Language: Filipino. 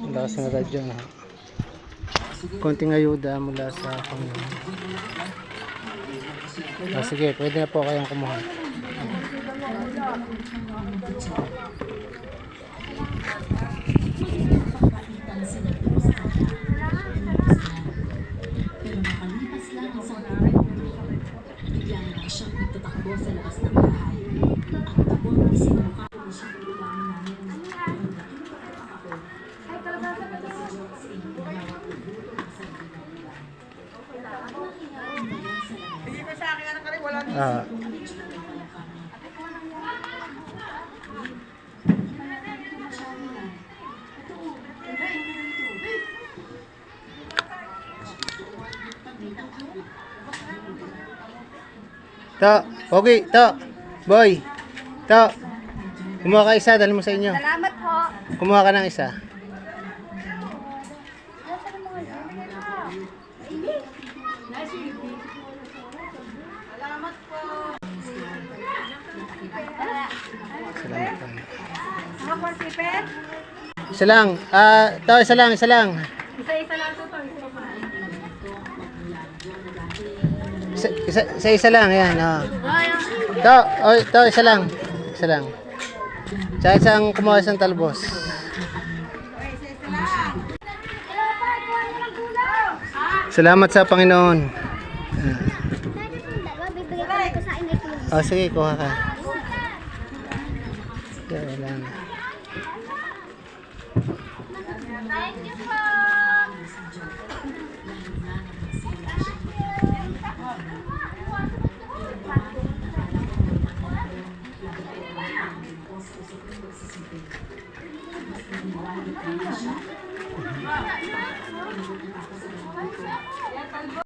Ang lakas ng radyo na. Konting ayuda mula sa Panginoon. Sige, pwede na po kayong kumuha. Pero makalipas lang ang isang minuto, bigla na lang siyang nagtatakbo sa labas ng bahay. Ang tabong isinukal na siya ulangan namin ang laking pagkakako. Ay, talaga sa Diyos sa inyong hawak ng buto ng sarili nila. Hindi pa sa akin, anak ka rin, wala na. To, Pogi, to, boy, to. Kumuha ka isa, dali mo sa inyo. Salamat po. Kumuha ka ng isa. Salamat po. Salamat po. Mga porsipet? Isa lang. To, isa lang, isa lang. Isa-isa lang ito. Isa lang, yan. Oh. To, isa lang. Isa lang. Tsaka isang kumuha isang talbos. Salamat sa Panginoon. Bibigyan ko sa inyo. Sige, kuha ka. Wala na. Thank you po.